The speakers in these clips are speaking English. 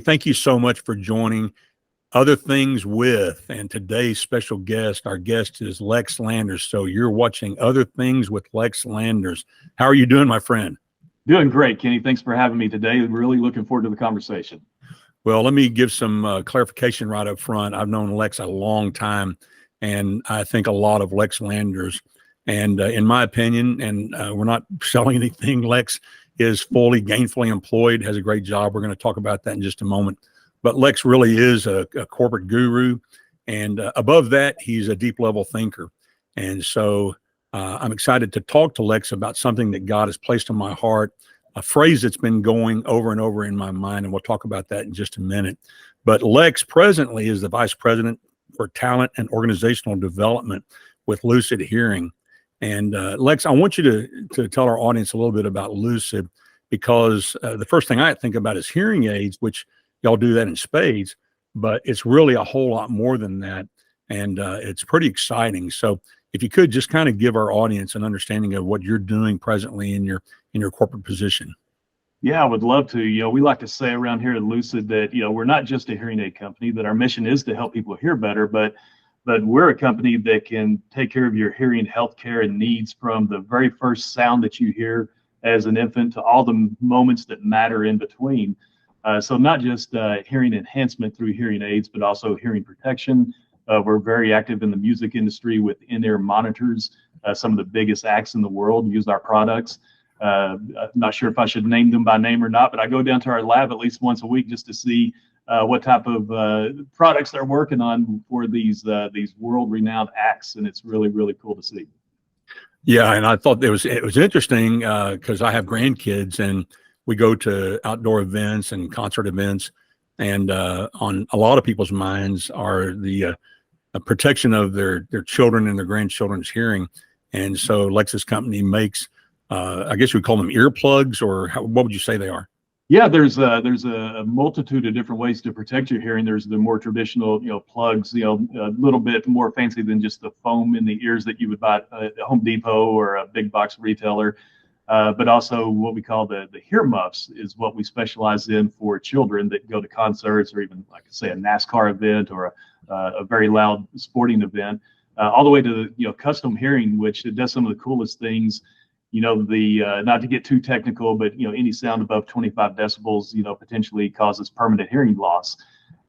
thank you so much for joining Other Things With. And today's special guest, our guest is Lex Landers. So you're watching Other Things with Lex Landers. How are you doing, my friend? Doing great, Kenny. Thanks for having me today. Really looking forward to the conversation. Well, let me give some clarification right up front. I've known Lex a long time, and I think a lot of Lex Landers. And in my opinion, and we're not selling anything, Lex is fully gainfully employed, has a great job. We're going to talk about that in just a moment. But Lex really is a corporate guru. And above that, he's a deep level thinker. And so I'm excited to talk to Lex about something that God has placed on my heart, a phrase that's been going over and over in my mind. And we'll talk about that in just a minute. But Lex presently is the vice president for talent and organizational development with Lucid Hearing. And Lex, I want you to tell our audience a little bit about Lucid, because the first thing I think about is hearing aids, which y'all do that in spades, but it's really a whole lot more than that. And it's pretty exciting. So if you could just kind of give our audience an understanding of what you're doing presently in your corporate position. Yeah, I would love to. We like to say around here at Lucid that, we're not just a hearing aid company, that our mission is to help people hear better, but we're a company that can take care of your hearing healthcare and needs from the very first sound that you hear as an infant to all the moments that matter in between. So not just hearing enhancement through hearing aids, but also hearing protection. We're very active in the music industry with in-ear monitors. Some of the biggest acts in the world use our products. I'm not sure if I should name them by name or not, but I go down to our lab at least once a week just to see what type of products they're working on for these world-renowned acts, and it's really, really cool to see. Yeah, and I thought it was interesting because I have grandkids, and we go to outdoor events and concert events, and on a lot of people's minds are the protection of their children and their grandchildren's hearing. And so Lex's company makes, I guess we call them earplugs, or what would you say they are? Yeah, there's a multitude of different ways to protect your hearing. There's the more traditional, plugs, a little bit more fancy than just the foam in the ears that you would buy at Home Depot or a big box retailer. But also what we call the hear muffs is what we specialize in for children that go to concerts or even, like I say, a NASCAR event or a very loud sporting event, all the way to custom hearing, which it does some of the coolest things. Not to get too technical, but any sound above 25 decibels, potentially causes permanent hearing loss,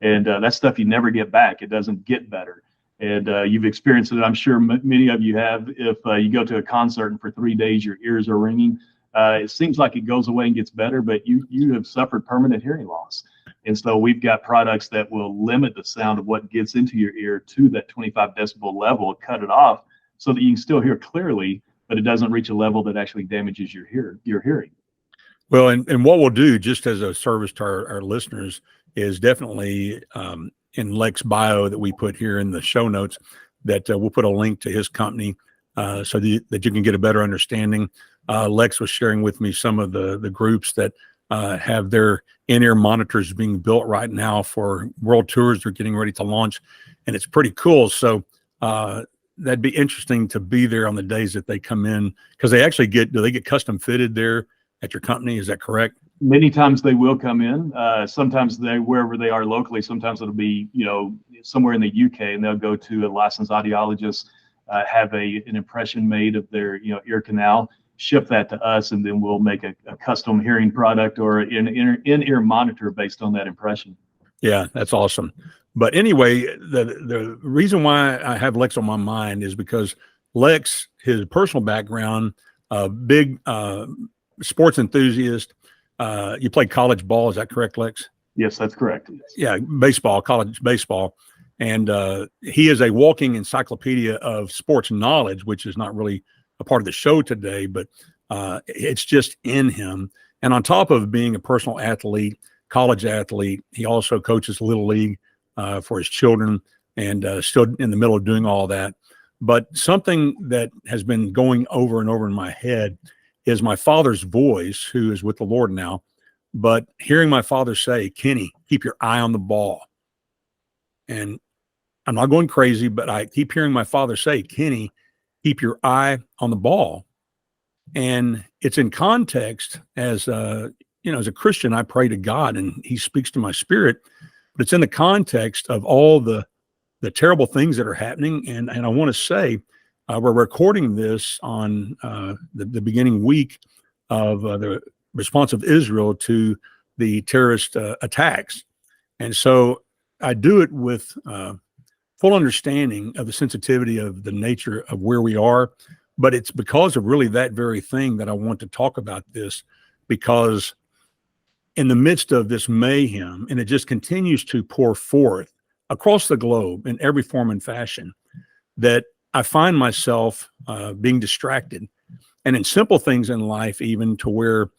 and that's stuff you never get back. It doesn't get better, and you've experienced it. I'm sure many of you have. If you go to a concert and for 3 days your ears are ringing, it seems like it goes away and gets better, but you have suffered permanent hearing loss. And so we've got products that will limit the sound of what gets into your ear to that 25 decibel level, cut it off so that you can still hear clearly, but it doesn't reach a level that actually damages your hearing. Well, and what we'll do, just as a service to our listeners, is definitely in Lex bio that we put here in the show notes, that we'll put a link to his company so that you can get a better understanding. Lex was sharing with me some of the groups that have their in-ear monitors being built right now for world tours they're getting ready to launch, and it's pretty cool. So that'd be interesting to be there on the days that they come in, because they actually do they get custom fitted there at your company? Is that correct? Many times they will come in. Sometimes wherever they are locally, sometimes it'll be, somewhere in the UK, and they'll go to a licensed audiologist, have an impression made of their, ear canal, ship that to us, and then we'll make a custom hearing product or an in-ear monitor based on that impression. Yeah, that's awesome. But anyway, the reason why I have Lex on my mind is because Lex, his personal background, big sports enthusiast. You played college ball, is that correct, Lex? Yes, that's correct. Yeah, baseball, college baseball. And he is a walking encyclopedia of sports knowledge, which is not really a part of the show today, but it's just in him. And on top of being a personal athlete, college athlete, he also coaches Little League for his children, and still in the middle of doing all that. But something that has been going over and over in my head is my father's voice, who is with the Lord now, but hearing my father say, "Kenny, keep your eye on the ball." And I'm not going crazy, but I keep hearing my father say, "Kenny, keep your eye on the ball." And it's in context as, as a Christian, I pray to God and he speaks to my spirit, but it's in the context of all the terrible things that are happening. And I want to say, we're recording this on the beginning week of the response of Israel to the terrorist attacks. And so I do it with full understanding of the sensitivity of the nature of where we are. But it's because of really that very thing that I want to talk about this, because in the midst of this mayhem, and it just continues to pour forth across the globe in every form and fashion, that I find myself being distracted. And in simple things in life, even to where,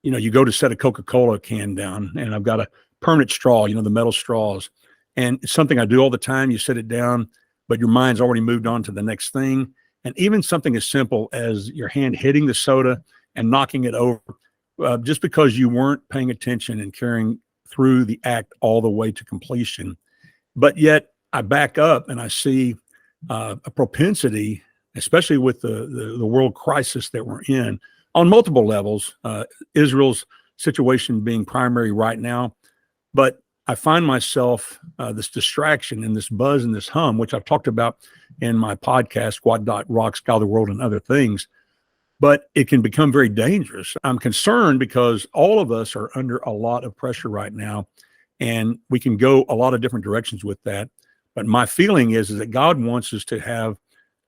you go to set a Coca-Cola can down, and I've got a permanent straw, the metal straws. And it's something I do all the time. You set it down, but your mind's already moved on to the next thing. And even something as simple as your hand hitting the soda and knocking it over, just because you weren't paying attention and carrying through the act all the way to completion. But yet I back up and I see a propensity, especially with the world crisis that we're in on multiple levels, Israel's situation being primary right now. But I find myself this distraction and this buzz and this hum, which I've talked about in my podcast, What Rocks God the World and Other Things. But it can become very dangerous. I'm concerned because all of us are under a lot of pressure right now, and we can go a lot of different directions with that. But my feeling is that God wants us to have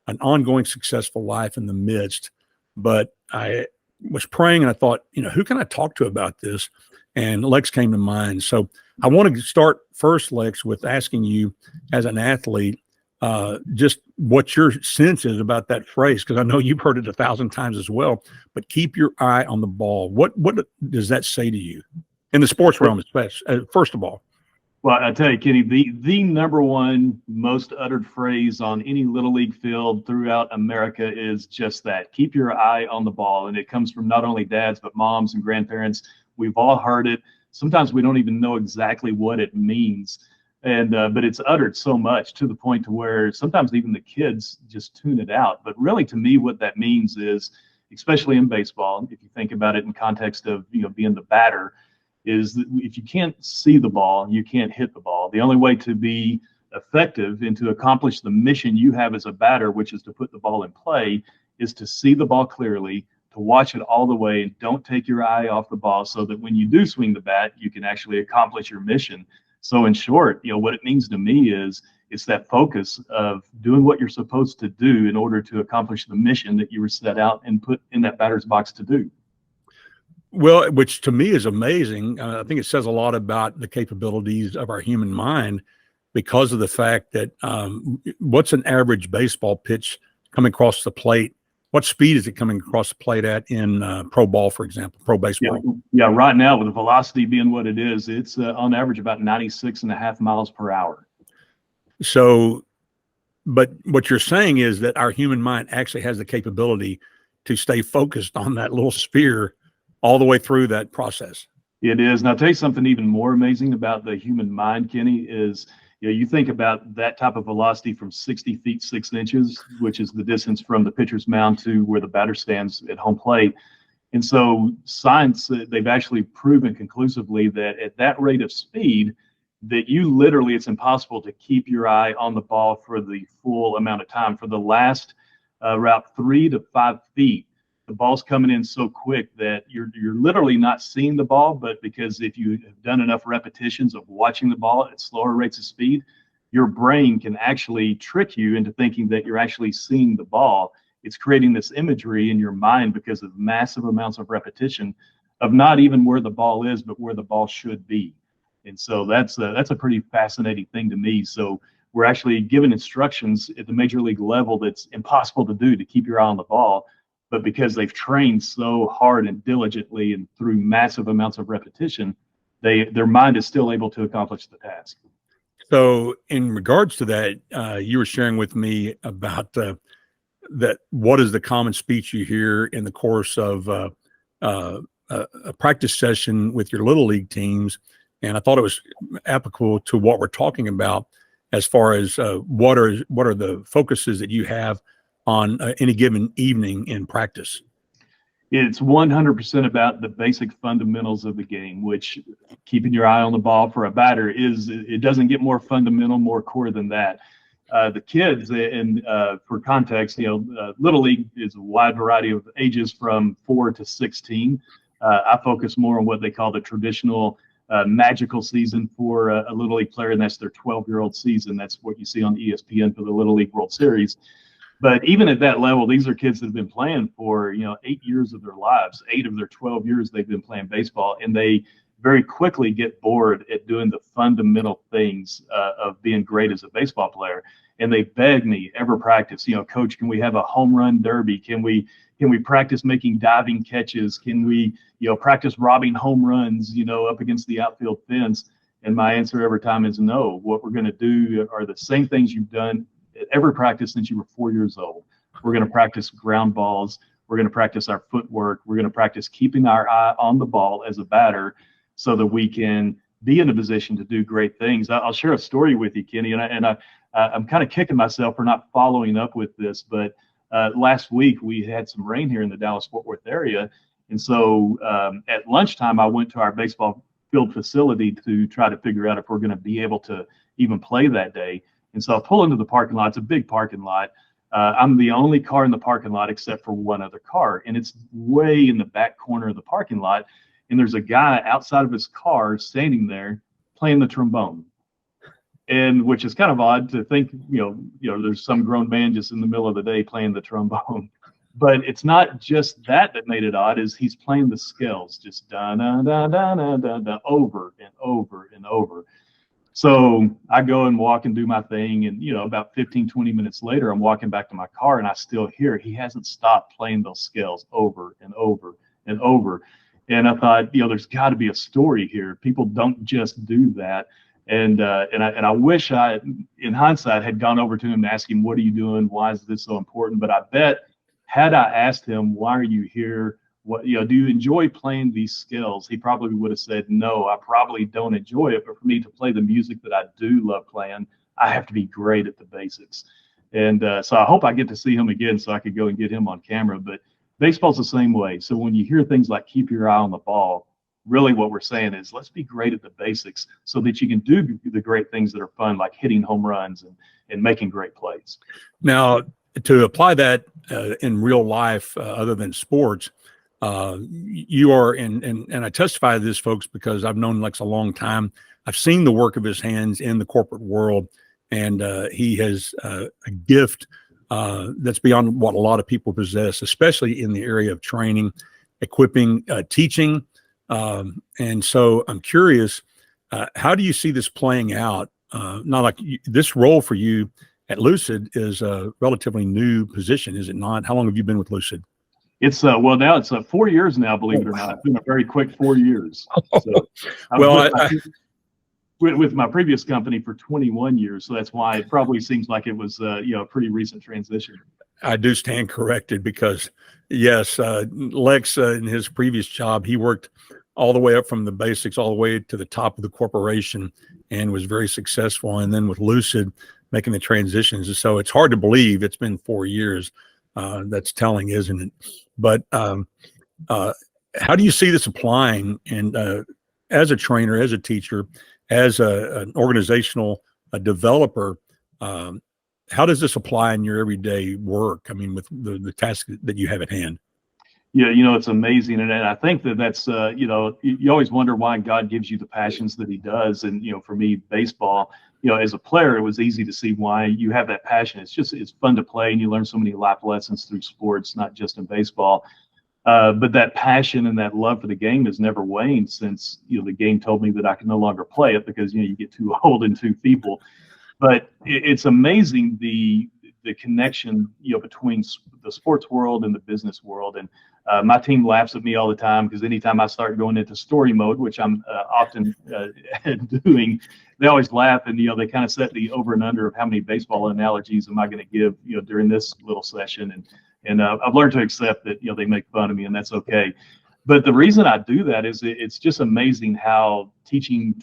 an ongoing successful life in the midst. But I was praying and I thought, who can I talk to about this? And Lex came to mind. So I want to start first, Lex, with asking you as an athlete, just what your sense is about that phrase, because I know you've heard it 1,000 times as well, but keep your eye on the ball. What does that say to you in the sports realm, especially, first of all? Well, I tell you, Kenny, the number one most uttered phrase on any Little League field throughout America is just that: keep your eye on the ball. And it comes from not only dads, but moms and grandparents. We've all heard it. Sometimes we don't even know exactly what it means. But it's uttered so much to the point to where sometimes even the kids just tune it out. But really, to me, what that means is, especially in baseball, if you think about it in context of being the batter, is that if you can't see the ball, you can't hit the ball. The only way to be effective and to accomplish the mission you have as a batter, which is to put the ball in play, is to see the ball clearly, to watch it all the way, and don't take your eye off the ball, so that when you do swing the bat, you can actually accomplish your mission. So in short, what it means to me is it's that focus of doing what you're supposed to do in order to accomplish the mission that you were set out and put in that batter's box to do. Well, which to me is amazing. I think it says a lot about the capabilities of our human mind, because of the fact that what's an average baseball pitch coming across the plate? What speed is it coming across the plate at in pro ball, for example, pro baseball? Yeah, right now, with the velocity being what it is, it's on average about 96.5 miles per hour. So, but what you're saying is that our human mind actually has the capability to stay focused on that little sphere all the way through that process. It is. And I'll tell you something even more amazing about the human mind, Kenny, is you think about that type of velocity from 60 feet 6 inches, which is the distance from the pitcher's mound to where the batter stands at home plate. And so science, they've actually proven conclusively that at that rate of speed, that it's impossible to keep your eye on the ball for the full amount of time. For the last about 3 to 5 feet, the ball's coming in so quick that you're literally not seeing the ball, but because if you have done enough repetitions of watching the ball at slower rates of speed, your brain can actually trick you into thinking that you're actually seeing the ball. It's creating this imagery in your mind because of massive amounts of repetition of not even where the ball is, but where the ball should be. And so that's a pretty fascinating thing to me. So we're actually given instructions at the major league level that's impossible to do, to keep your eye on the ball. But because they've trained so hard and diligently and through massive amounts of repetition, their mind is still able to accomplish the task. So in regards to that, you were sharing with me about that. What is the common speech you hear in the course of a practice session with your little league teams? And I thought it was applicable to what we're talking about, as far as what are the focuses that you have on any given evening in practice. It's 100% about the basic fundamentals of the game, which keeping your eye on the ball for a batter it doesn't get more fundamental, more core than that. The kids, and for context, Little League is a wide variety of ages from 4 to 16. I focus more on what they call the traditional magical season for a Little League player, and that's their 12-year-old season. That's what you see on ESPN for the Little League World Series. But even at that level, these are kids that have been playing for 8 years of their lives. 8 of their 12 years they've been playing baseball, and they very quickly get bored at doing the fundamental things of being great as a baseball player. And they beg me ever practice. Coach, can we have a home run derby? Can we practice making diving catches? Can we practice robbing home runs up against the outfield fence? And my answer every time is no. What we're going to do are the same things you've done at every practice since you were 4 years old. We're going to practice ground balls. We're going to practice our footwork. We're going to practice keeping our eye on the ball as a batter so that we can be in a position to do great things. I'll share a story with you, Kenny, and I'm kind of kicking myself for not following up with this, but last week we had some rain here in the Dallas-Fort Worth area, and so at lunchtime I went to our baseball field facility to try to figure out if we're going to be able to even play that day. And so I pull into the parking lot. It's a big parking lot. I'm the only car in the parking lot except for one other car, and it's way in the back corner of the parking lot. And there's a guy outside of his car standing there playing the trombone, and which is kind of odd to think, there's some grown man just in the middle of the day playing the trombone. But it's not just that made it odd, is he's playing the scales just da da da da da da da over and over and over. So I go and walk and do my thing, and about 15, 20 minutes later, I'm walking back to my car, and I still hear he hasn't stopped playing those scales over and over and over. And I thought, there's got to be a story here. People don't just do that. And I wish I, in hindsight, had gone over to him and asked him, what are you doing? Why is this so important? But I bet had I asked him, why are you here? What, do you enjoy playing these scales? He probably would have said, no, I probably don't enjoy it. But for me to play the music that I do love playing, I have to be great at the basics. And so I hope I get to see him again so I could go and get him on camera. But baseball's the same way. So when you hear things like keep your eye on the ball, really what we're saying is let's be great at the basics so that you can do the great things that are fun, like hitting home runs and making great plays. Now, to apply that in real life, other than sports, you are, and I testify to this, folks, because I've known Lex a long time. I've seen the work of his hands in the corporate world, and he has a gift that's beyond what a lot of people possess, especially in the area of training, equipping, teaching. And so I'm curious, how do you see this playing out? Not like this role for you at Lucid is a relatively new position, is it not? How long have you been with Lucid? It's well, now it's 4 years now, believe it or not. It's been a very quick 4 years. So with my previous company for 21 years, so that's why it probably seems like it was a pretty recent transition. I do stand corrected because yes, Lex in his previous job, he worked all the way up from the basics all the way to the top of the corporation and was very successful. And then with Lucid making the transitions, and so it's hard to believe it's been 4 years. That's telling, isn't it? But how do you see this applying? And as a trainer, as a teacher, as an organizational developer, how does this apply in your everyday work? I mean, with the task that you have at hand. Yeah, it's amazing. And I think that's, you always wonder why God gives you the passions that he does. And, for me, baseball, as a player, it was easy to see why you have that passion. It's fun to play, and you learn so many life lessons through sports, not just in baseball. But that passion and that love for the game has never waned since, the game told me that I can no longer play it because, you get too old and too feeble. But it's amazing the connection, between the sports world and the business world. And my team laughs at me all the time because anytime I start going into story mode, which I'm often doing, they always laugh, and they kind of set the over and under of how many baseball analogies am I going to give during this little session. And I've learned to accept that they make fun of me, and that's okay. But the reason I do that is it's just amazing how teaching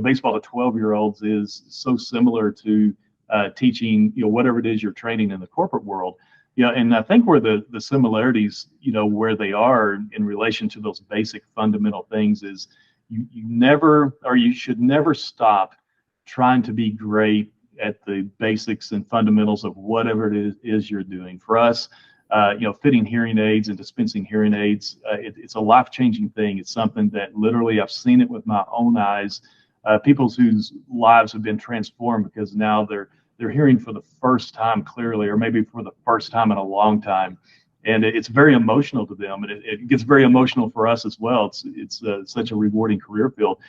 baseball to 12-year-olds is so similar to teaching whatever it is you're training in the corporate world. Yeah, and I think where the similarities, where they are in relation to those basic fundamental things is you never, or you should never stop trying to be great at the basics and fundamentals of whatever it is you're doing. For us, fitting hearing aids and dispensing hearing aids, it's a life-changing thing. It's something that literally I've seen it with my own eyes. People whose lives have been transformed because now they're hearing for the first time clearly, or maybe for the first time in a long time, and it's very emotional to them, and it gets very emotional for us as well. It's such a rewarding career field.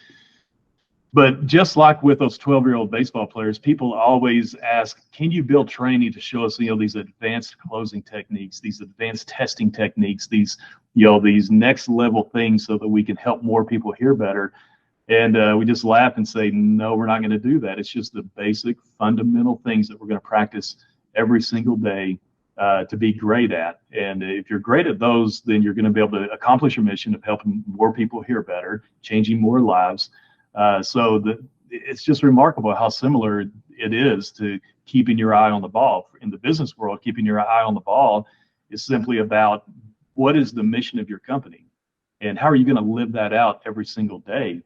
But just like with those 12-year-old baseball players, people always ask, can you build training to show us, these advanced closing techniques, these advanced testing techniques, these next level things so that we can help more people hear better? And we just laugh and say, no, we're not going to do that. It's just the basic fundamental things that we're going to practice every single day to be great at. And if you're great at those, then you're going to be able to accomplish your mission of helping more people hear better, changing more lives. It's just remarkable how similar it is to keeping your eye on the ball. In the business world, keeping your eye on the ball is simply about what is the mission of your company and how are you going to live that out every single day.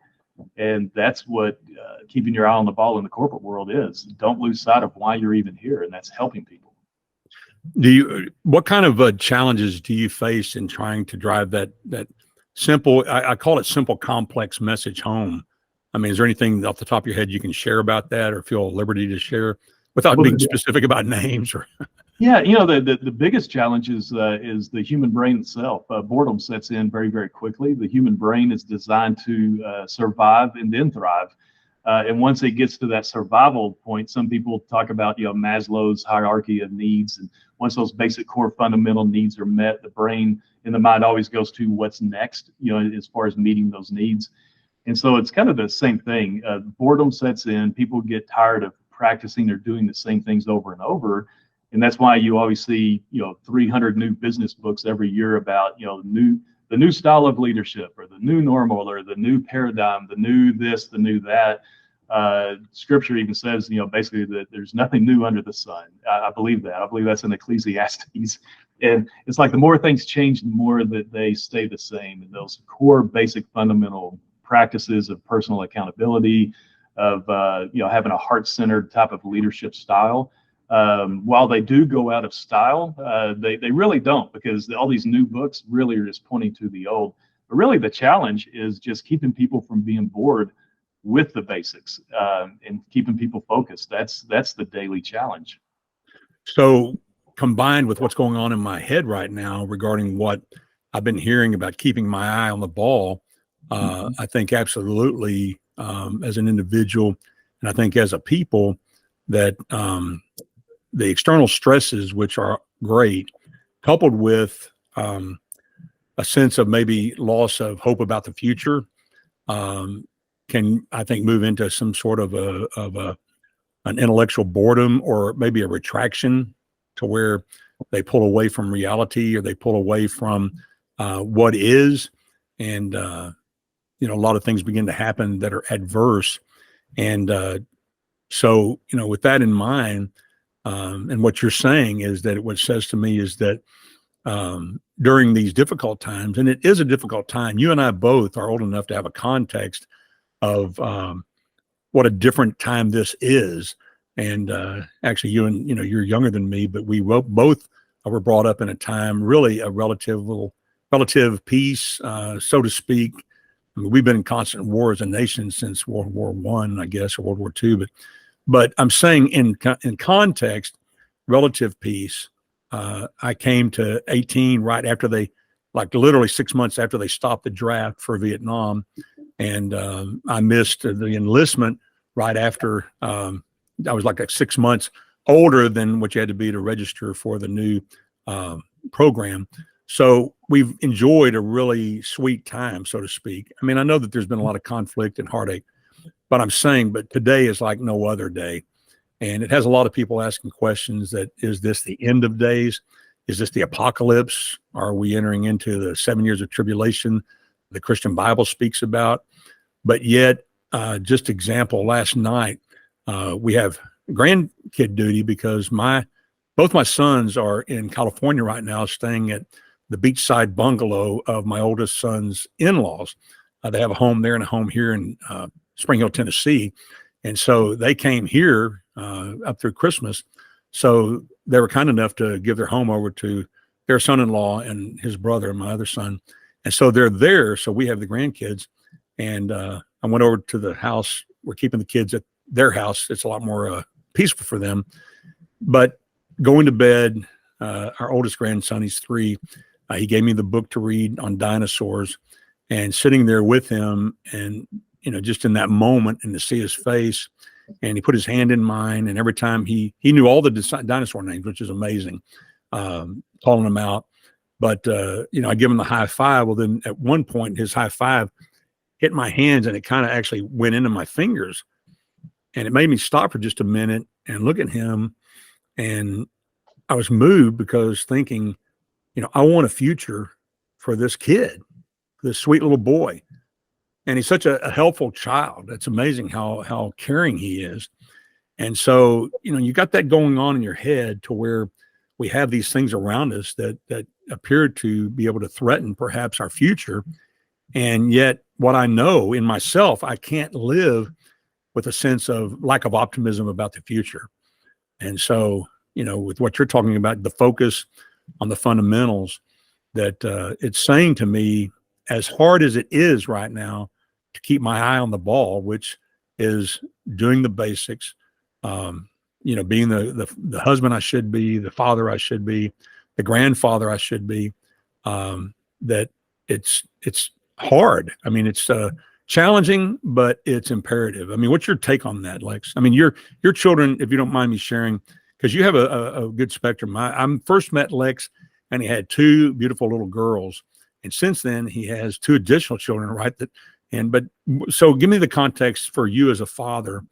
And that's what keeping your eye on the ball in the corporate world is. Don't lose sight of why you're even here, and that's helping people. What kind of challenges do you face in trying to drive that simple, I call it simple, complex message home? I mean, is there anything off the top of your head you can share about that, or feel at liberty to share without being specific about names? Or yeah, the biggest challenge is the human brain itself. Boredom sets in very, very quickly. The human brain is designed to survive and then thrive. And once it gets to that survival point, some people talk about Maslow's hierarchy of needs. And once those basic core fundamental needs are met, the brain and the mind always goes to what's next, as far as meeting those needs. And so it's kind of the same thing. Boredom sets in. People get tired of practicing or doing the same things over and over. And that's why you always see, 300 new business books every year about, the new style of leadership, or the new normal, or the new paradigm, the new this, the new that. Scripture even says, basically that there's nothing new under the sun. I believe that. I believe that's in Ecclesiastes. And it's like the more things change, the more that they stay the same. And those core basic fundamental practices of personal accountability, of having a heart-centered type of leadership style. While they do go out of style, they really don't, because all these new books really are just pointing to the old. But really the challenge is just keeping people from being bored with the basics, and keeping people focused. That's the daily challenge. so, combined with what's going on in my head right now regarding what I've been hearing about keeping my eye on the ball, I think absolutely, as an individual, and I think as a people, that the external stresses, which are great, coupled with a sense of maybe loss of hope about the future, can, I think, move into some sort of an intellectual boredom, or maybe a retraction, to where they pull away from reality, or they pull away from what is, and a lot of things begin to happen that are adverse. And so, with that in mind, and what you're saying is that what it says to me is that during these difficult times, and it is a difficult time, you and I both are old enough to have a context of what a different time this is. And actually, you're younger than me, but we both were brought up in a time, really a relative peace, so to speak. I mean, we've been in constant war as a nation since World War I guess, or World War II. But I'm saying in context, relative peace. I came to 18 right after they, like literally 6 months after they stopped the draft for Vietnam, and I missed the enlistment right after. I was like 6 months older than what you had to be to register for the new program. So we've enjoyed a really sweet time, so to speak. I mean, I know that there's been a lot of conflict and heartache, but I'm saying, but today is like no other day. And it has a lot of people asking questions that, is this the end of days? Is this the apocalypse? Are we entering into the 7 years of tribulation the Christian Bible speaks about? But yet, just example, last night, we have grandkid duty because my both my sons are in California right now, staying at the beachside bungalow of my oldest son's in-laws. They have a home there and a home here in Spring Hill, Tennessee. And so they came here up through Christmas. So they were kind enough to give their home over to their son-in-law and his brother, my other son. And so they're there. So we have the grandkids. And I went over to the house. We're keeping the kids at their house. It's a lot more peaceful for them. But going to bed, our oldest grandson, he's 3. He gave me the book to read on dinosaurs, and sitting there with him, and just in that moment, and to see his face, and he put his hand in mine, and every time he knew all the dinosaur names, which is amazing, calling them out. But I give him the high five. Well, then at one point, his high five hit my hands, and it kind of actually went into my fingers, and it made me stop for just a minute and look at him. And I was moved because thinking, I want a future for this kid, this sweet little boy. And he's such a helpful child. It's amazing how caring he is. And so, you got that going on in your head to where we have these things around us that appear to be able to threaten perhaps our future. And yet what I know in myself, I can't live with a sense of lack of optimism about the future. And so, with what you're talking about, the focus on the fundamentals, that it's saying to me, as hard as it is right now to keep my eye on the ball, which is doing the basics, being the husband I should be, the father I should be, the grandfather I should be, that it's hard. I mean, it's challenging, but it's imperative. I mean, what's your take on that, Lex? I mean, your children, if you don't mind me sharing, because you have a good spectrum. I first met Lex, and he had 2 beautiful little girls, and since then he has 2 additional children. Right? So give me the context for you as a father,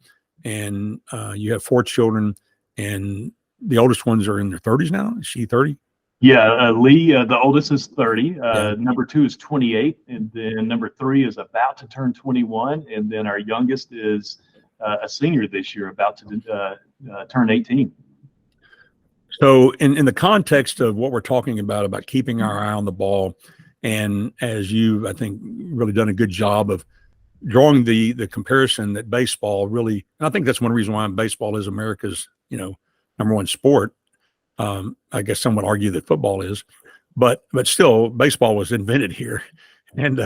and you have 4 children, and the oldest ones are in their 30s now. Is she 30? Yeah, Lee, the oldest is 30. Yeah. Number 2 is 28, and then number 3 is about to turn 21, and then our youngest is a senior this year, about to turn 18. So in the context of what we're talking about keeping our eye on the ball, and as you, I think, really done a good job of drawing the comparison that baseball really, and I think that's one reason why baseball is America's, number one sport. I guess some would argue that football is, but still baseball was invented here. And,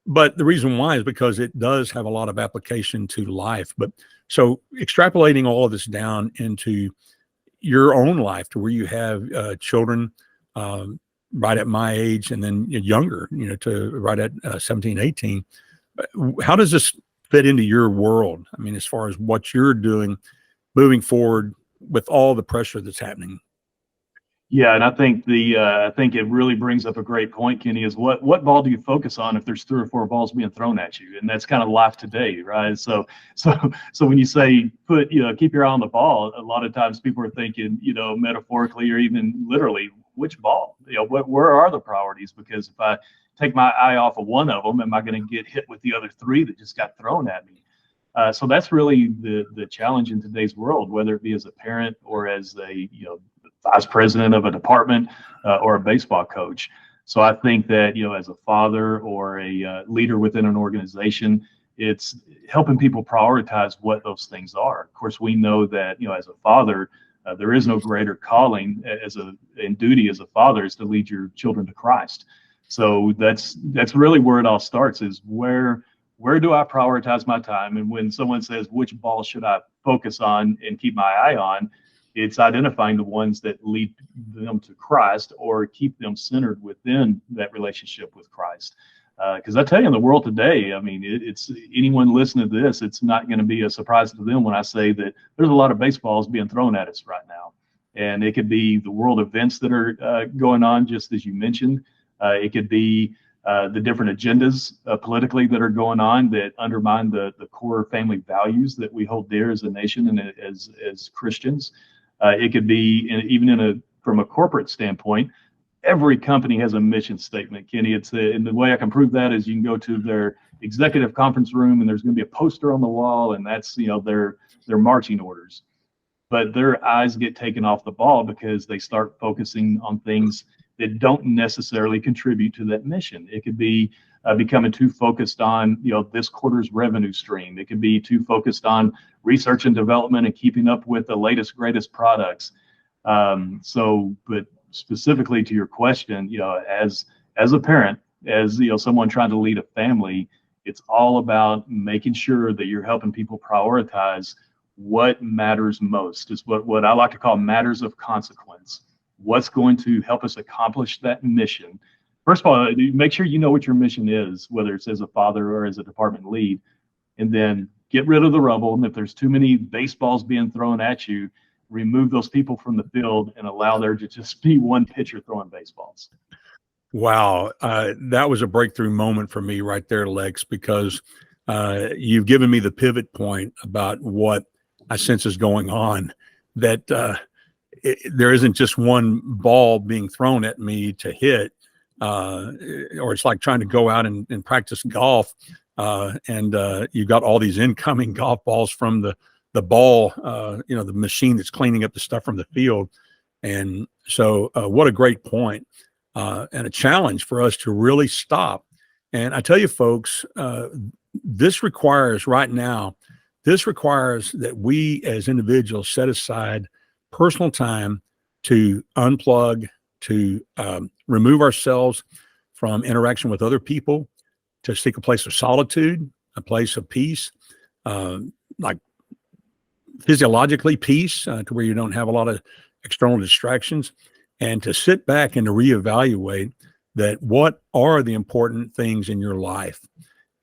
but the reason why is because it does have a lot of application to life. But so extrapolating all of this down into your own life, to where you have children right at my age, and then younger, to right at 17, 18. How does this fit into your world? I mean, as far as what you're doing moving forward with all the pressure that's happening. Yeah, and I think it really brings up a great point, Kenny, is what ball do you focus on if there's 3 or 4 balls being thrown at you? And that's kind of life today, right? So when you say keep your eye on the ball, a lot of times people are thinking, metaphorically or even literally, which ball? Where are the priorities? Because if I take my eye off of one of them, am I going to get hit with the other 3 that just got thrown at me? So that's really the challenge in today's world, whether it be as a parent or as a vice president of a department or a baseball coach. So I think that as a father or a leader within an organization, it's helping people prioritize what those things are. Of course, we know that as a father, there is no greater calling and duty as a father is to lead your children to Christ. So that's really where it all starts, is where do I prioritize my time? And when someone says, which ball should I focus on and keep my eye on, it's identifying the ones that lead them to Christ or keep them centered within that relationship with Christ. Because I tell you, in the world today, I mean, it's anyone listening to this, it's not going to be a surprise to them when I say that there's a lot of baseballs being thrown at us right now. And it could be the world events that are going on, just as you mentioned. It could be the different agendas politically that are going on that undermine the core family values that we hold dear as a nation and as Christians. It could be even from a corporate standpoint. Every company has a mission statement, Kenny. And the way I can prove that is you can go to their executive conference room and there's going to be a poster on the wall, and that's their marching orders. but their eyes get taken off the ball because they start focusing on things that don't necessarily contribute to that mission. It could be becoming too focused on, this quarter's revenue stream. It could be too focused on research and development and keeping up with the latest, greatest products. But specifically to your question, as a parent, as someone trying to lead a family, it's all about making sure that you're helping people prioritize what matters most. Is what I like to call matters of consequence. What's going to help us accomplish that mission? First of all, make sure you know what your mission is, whether it's as a father or as a department lead, and then get rid of the rubble. And if there's too many baseballs being thrown at you, remove those people from the field and allow there to just be one pitcher throwing baseballs. Wow. That was a breakthrough moment for me right there, Lex, because you've given me the pivot point about what I sense is going on, that there isn't just one ball being thrown at me to hit, or it's like trying to go out and practice golf, and you've got all these incoming golf balls from the ball, the machine that's cleaning up the stuff from the field. And so what a great point, and a challenge for us to really stop. And I tell you, folks, this requires that we as individuals set aside personal time to unplug, to remove ourselves from interaction with other people, to seek a place of solitude, a place of peace, like physiologically peace, to where you don't have a lot of external distractions, and to sit back and to reevaluate that what are the important things in your life.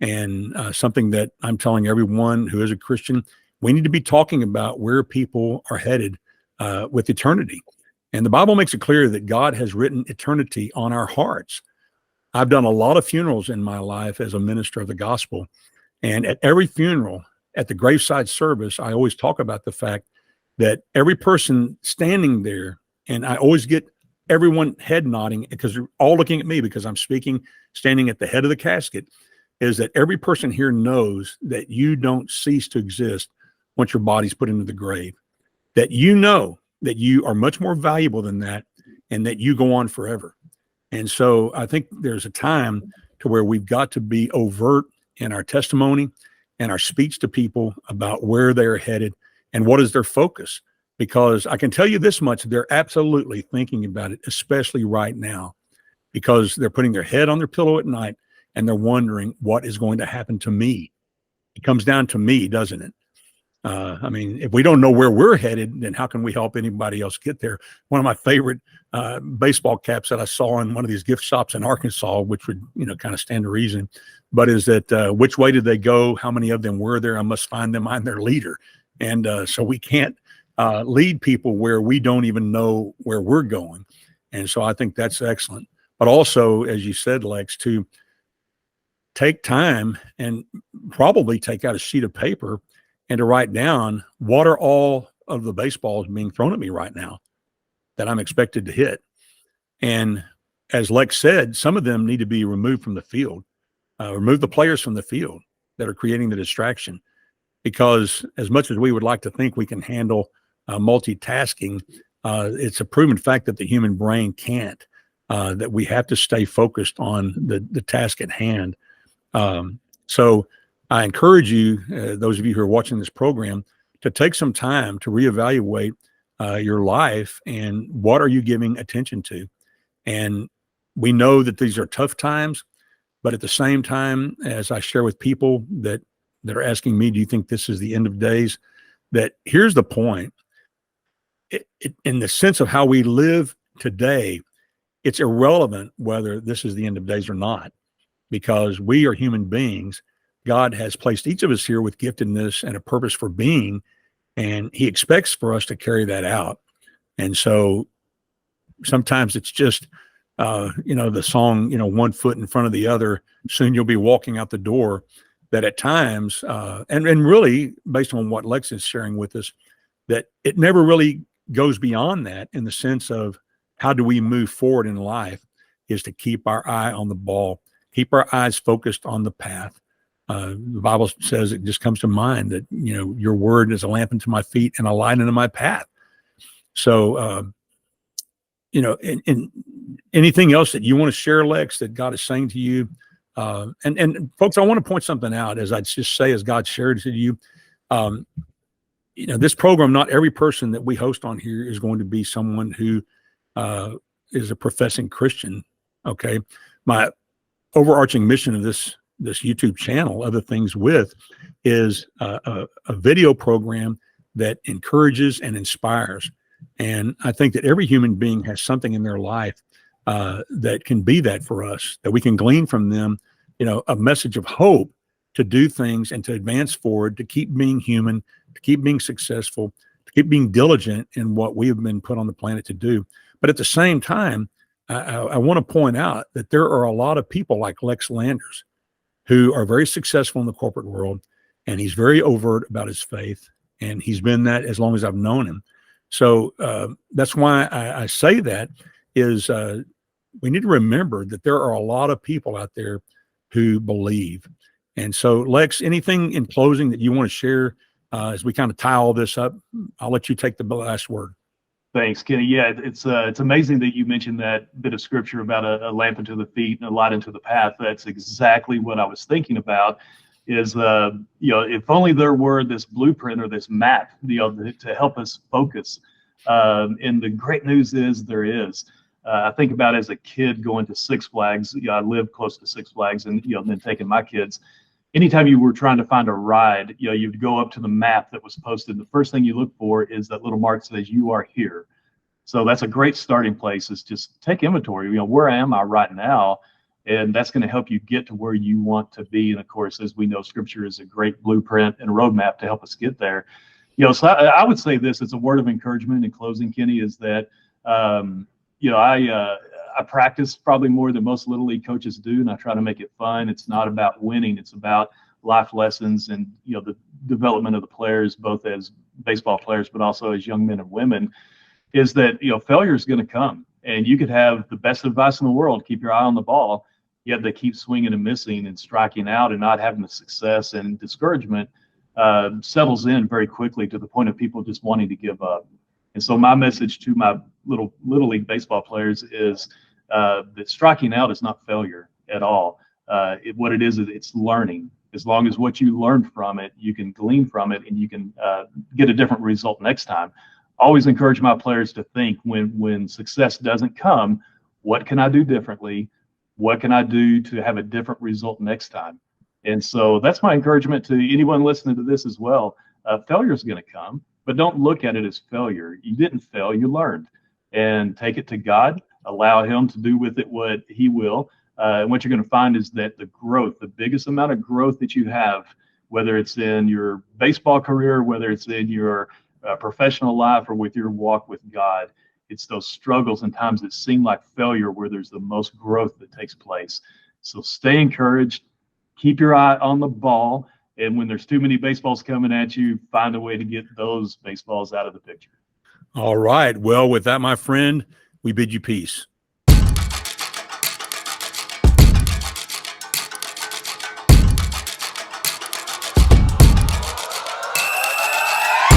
And something that I'm telling everyone who is a Christian, we need to be talking about where people are headed with eternity. And the Bible makes it clear that God has written eternity on our hearts. I've done a lot of funerals in my life as a minister of the gospel. And at every funeral, at the graveside service, I always talk about the fact that every person standing there, and I always get everyone head nodding because they're all looking at me because I'm speaking, standing at the head of the casket, is that every person here knows that you don't cease to exist once your body's put into the grave, that you know that you are much more valuable than that, and that you go on forever. And so I think there's a time to where we've got to be overt in our testimony and our speech to people about where they're headed and what is their focus. Because I can tell you this much, they're absolutely thinking about it, especially right now, because they're putting their head on their pillow at night and they're wondering what is going to happen to me. It comes down to me, doesn't it? I mean, if we don't know where we're headed, then how can we help anybody else get there? One of my favorite baseball caps that I saw in one of these gift shops in Arkansas, which would, kind of stand to reason, but is that which way did they go? How many of them were there? I must find them. I'm their leader. And so we can't lead people where we don't even know where we're going. And so I think that's excellent. But also, as you said, Lex, to take time and probably take out a sheet of paper and to write down what are all of the baseballs being thrown at me right now that I'm expected to hit. And as Lex said, some of them need to be removed from the field, remove the players from the field that are creating the distraction. Because as much as we would like to think we can handle multitasking, it's a proven fact that the human brain can't, that we have to stay focused on the task at hand. So I encourage you, those of you who are watching this program, to take some time to reevaluate your life and what are you giving attention to. And we know that these are tough times, but at the same time, as I share with people that are asking me, do you think this is the end of days? That here's the point. In the sense of how we live today, it's irrelevant whether this is the end of days or not, because we are human beings. God has placed each of us here with giftedness and a purpose for being, and he expects for us to carry that out. And so sometimes it's just, the song, one foot in front of the other, soon you'll be walking out the door. That at times, and really based on what Lex is sharing with us, that it never really goes beyond that, in the sense of how do we move forward in life, is to keep our eye on the ball, keep our eyes focused on the path, The Bible says, it just comes to mind that, your word is a lamp unto my feet and a light unto my path. So, in anything else that you want to share, Lex, that God is saying to you? And folks, I want to point something out, as I just say, as God shared it to you. This program, not every person that we host on here is going to be someone who is a professing Christian. Okay. My overarching mission of this YouTube channel, other things with, is a video program that encourages and inspires. And I think that every human being has something in their life that can be that for us, that we can glean from them, a message of hope to do things and to advance forward, to keep being human, to keep being successful, to keep being diligent in what we have been put on the planet to do. But at the same time, I want to point out that there are a lot of people like Lex Landers who are very successful in the corporate world, and he's very overt about his faith, and he's been that as long as I've known him. So that's why I say that is we need to remember that there are a lot of people out there who believe. And so, Lex, anything in closing that you want to share as we kind of tie all this up? I'll let you take the last word. Thanks, Kenny. Yeah, it's amazing that you mentioned that bit of scripture about a lamp unto the feet and a light unto the path. That's exactly what I was thinking about. Is if only there were this blueprint or this map, to help us focus. And the great news is there is. I think about as a kid going to Six Flags. I lived close to Six Flags, and then taking my kids. Anytime you were trying to find a ride, you'd go up to the map that was posted. The first thing you look for is that little mark that says you are here. So that's a great starting place, is just take inventory. Where am I right now? And that's going to help you get to where you want to be. And of course, as we know, scripture is a great blueprint and roadmap to help us get there. So I would say this, it's a word of encouragement in closing, Kenny, is that, I practice probably more than most Little League coaches do, and I try to make it fun. It's not about winning. It's about life lessons and, the development of the players, both as baseball players, but also as young men and women, is that, failure is going to come. And you could have the best advice in the world, keep your eye on the ball, yet they keep swinging and missing and striking out and not having the success, and discouragement settles in very quickly to the point of people just wanting to give up. And so my message to my little league baseball players is that striking out is not failure at all. What it is it's learning. As long as what you learned from it, you can glean from it, and you can get a different result next time. Always encourage my players to think, when success doesn't come, what can I do differently? What can I do to have a different result next time? And so that's my encouragement to anyone listening to this as well. Failure is going to come, but don't look at it as failure. You didn't fail, you learned. And take it to God, allow him to do with it what he will. And what you're going to find is that the growth, the biggest amount of growth that you have, whether it's in your baseball career, whether it's in your professional life, or with your walk with God, it's those struggles and times that seem like failure where there's the most growth that takes place. So stay encouraged, keep your eye on the ball, and when there's too many baseballs coming at you, find a way to get those baseballs out of the picture. All right. Well, with that, my friend, we bid you peace.